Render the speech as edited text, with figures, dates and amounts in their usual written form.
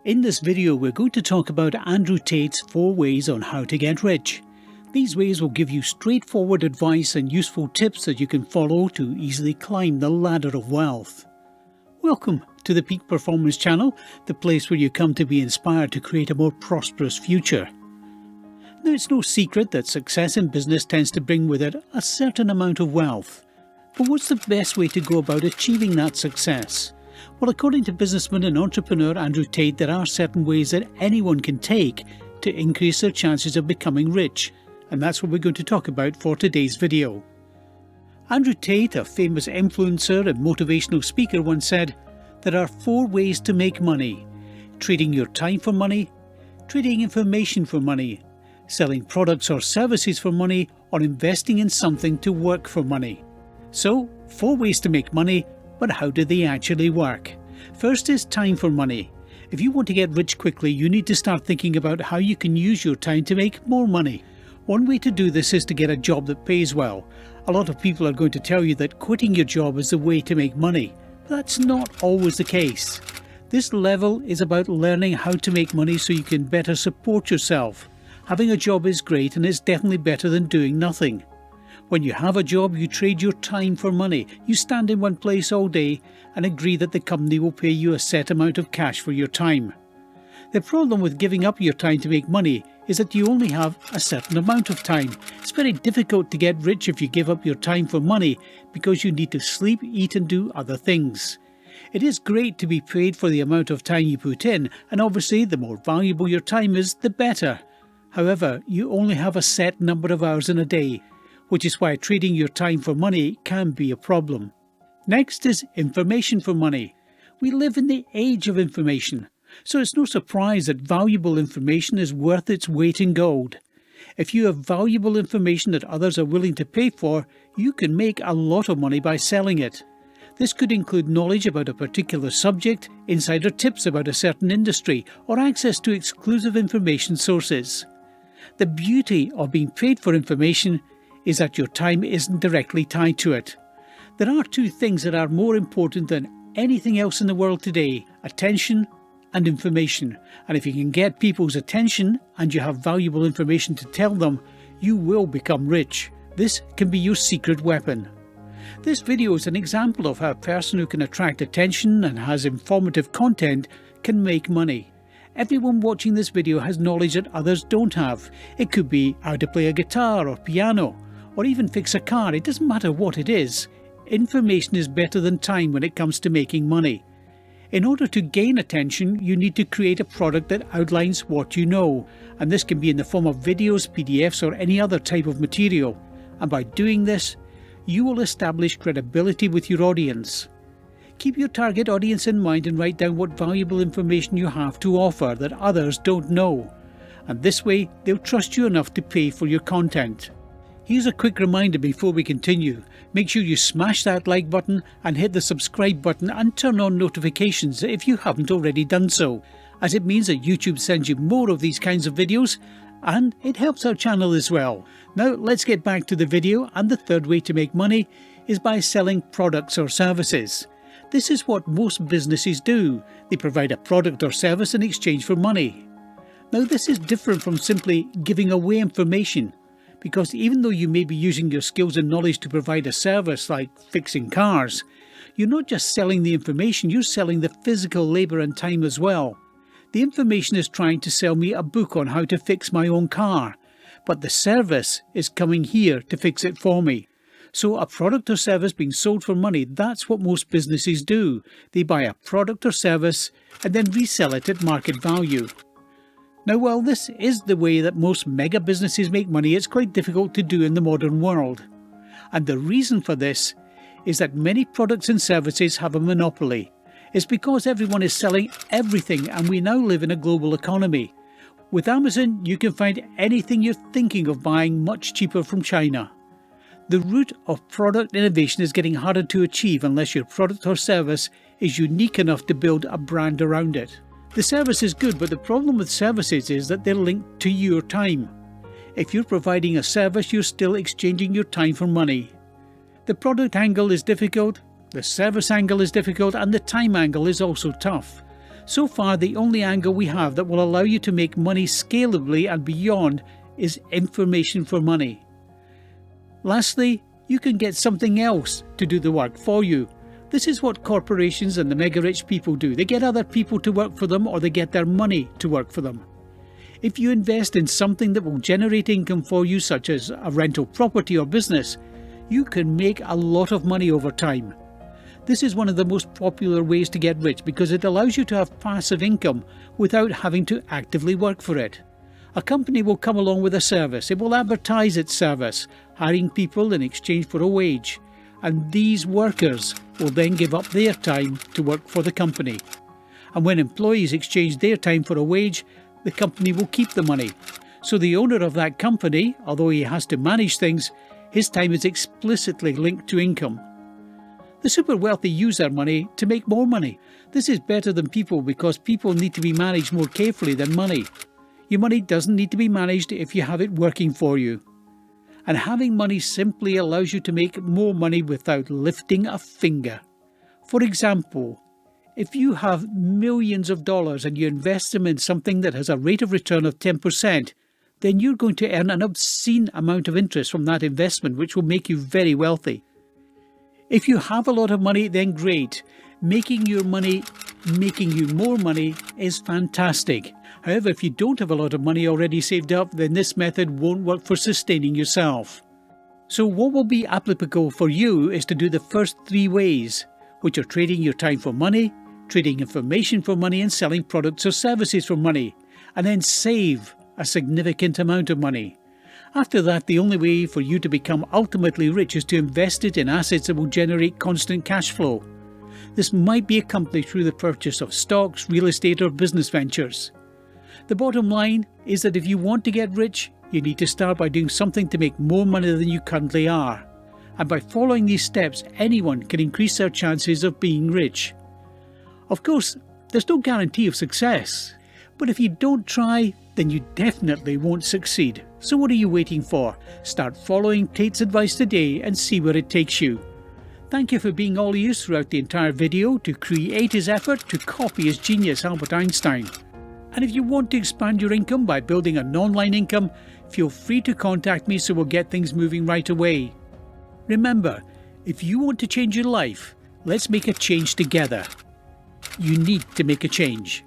In this video, we're going to talk about Andrew Tate's 4 ways on how to get rich. These ways will give you straightforward advice and useful tips that you can follow to easily climb the ladder of wealth. Welcome to the Peak Performance channel, the place where you come to be inspired to create a more prosperous future. Now, it's no secret that success in business tends to bring with it a certain amount of wealth. But what's the best way to go about achieving that success? Well, according to businessman and entrepreneur Andrew Tate, there are certain ways that anyone can take to increase their chances of becoming rich, and that's what we're going to talk about for today's video. Andrew Tate, a famous influencer and motivational speaker, once said, "There are 4 ways to make money: trading your time for money, trading information for money, selling products or services for money, or investing in something to work for money." So, 4 ways to make money, but how do they actually work? First is time for money. If you want to get rich quickly, you need to start thinking about how you can use your time to make more money. One way to do this is to get a job that pays well. A lot of people are going to tell you that quitting your job is the way to make money. But that's not always the case. This level is about learning how to make money so you can better support yourself. Having a job is great, and it's definitely better than doing nothing. When you have a job, you trade your time for money. You stand in one place all day and agree that the company will pay you a set amount of cash for your time. The problem with giving up your time to make money is that you only have a certain amount of time. It's very difficult to get rich if you give up your time for money because you need to sleep, eat and do other things. It is great to be paid for the amount of time you put in, and obviously the more valuable your time is, the better. However, you only have a set number of hours in a day, which is why trading your time for money can be a problem. Next is information for money. We live in the age of information, so it's no surprise that valuable information is worth its weight in gold. If you have valuable information that others are willing to pay for, you can make a lot of money by selling it. This could include knowledge about a particular subject, insider tips about a certain industry, or access to exclusive information sources. The beauty of being paid for information is that your time isn't directly tied to it. There are 2 things that are more important than anything else in the world today: attention and information. And if you can get people's attention and you have valuable information to tell them, you will become rich. This can be your secret weapon. This video is an example of how a person who can attract attention and has informative content can make money. Everyone watching this video has knowledge that others don't have. It could be how to play a guitar or piano, or even fix a car. It doesn't matter what it is. Information is better than time when it comes to making money. In order to gain attention, you need to create a product that outlines what you know, and this can be in the form of videos, PDFs, or any other type of material. And by doing this, you will establish credibility with your audience. Keep your target audience in mind and write down what valuable information you have to offer that others don't know. And this way, they'll trust you enough to pay for your content. Here's a quick reminder before we continue. Make sure you smash that like button and hit the subscribe button and turn on notifications if you haven't already done so, as it means that YouTube sends you more of these kinds of videos and it helps our channel as well. Now let's get back to the video, and the 3rd way to make money is by selling products or services. This is what most businesses do. They provide a product or service in exchange for money. Now, this is different from simply giving away information, because even though you may be using your skills and knowledge to provide a service like fixing cars, you're not just selling the information, you're selling the physical labour and time as well. The information is trying to sell me a book on how to fix my own car, but the service is coming here to fix it for me. So a product or service being sold for money, that's what most businesses do. They buy a product or service and then resell it at market value. Now, while this is the way that most mega businesses make money, it's quite difficult to do in the modern world. And the reason for this is that many products and services have a monopoly. It's because everyone is selling everything, and we now live in a global economy. With Amazon, you can find anything you're thinking of buying much cheaper from China. The route of product innovation is getting harder to achieve unless your product or service is unique enough to build a brand around it. The service is good, but the problem with services is that they're linked to your time. If you're providing a service, you're still exchanging your time for money. The product angle is difficult, the service angle is difficult, and the time angle is also tough. So far, the only angle we have that will allow you to make money scalably and beyond is information for money. Lastly, you can get something else to do the work for you. This is what corporations and the mega-rich people do. They get other people to work for them, or they get their money to work for them. If you invest in something that will generate income for you, such as a rental property or business, you can make a lot of money over time. This is one of the most popular ways to get rich because it allows you to have passive income without having to actively work for it. A company will come along with a service. It will advertise its service, hiring people in exchange for a wage. And these workers will then give up their time to work for the company. And when employees exchange their time for a wage, the company will keep the money. So the owner of that company, although he has to manage things, his time is explicitly linked to income. The super wealthy use their money to make more money. This is better than people because people need to be managed more carefully than money. Your money doesn't need to be managed if you have it working for you. And having money simply allows you to make more money without lifting a finger. For example, if you have millions of dollars and you invest them in something that has a rate of return of 10%, then you're going to earn an obscene amount of interest from that investment, which will make you very wealthy. If you have a lot of money, then great. Making your money making you more money is fantastic. However, if you don't have a lot of money already saved up, then this method won't work for sustaining yourself. So what will be applicable for you is to do the first 3 ways, which are trading your time for money, trading information for money, and selling products or services for money, and then save a significant amount of money. After that, the only way for you to become ultimately rich is to invest it in assets that will generate constant cash flow. This might be accomplished through the purchase of stocks, real estate, or business ventures. The bottom line is that if you want to get rich, you need to start by doing something to make more money than you currently are. And by following these steps, anyone can increase their chances of being rich. Of course, there's no guarantee of success. But if you don't try, then you definitely won't succeed. So what are you waiting for? Start following Tate's advice today and see where it takes you. Thank you for being all ears throughout the entire video to create his effort to copy his genius Albert Einstein. And if you want to expand your income by building an online income, feel free to contact me so we'll get things moving right away. Remember, if you want to change your life, let's make a change together. You need to make a change.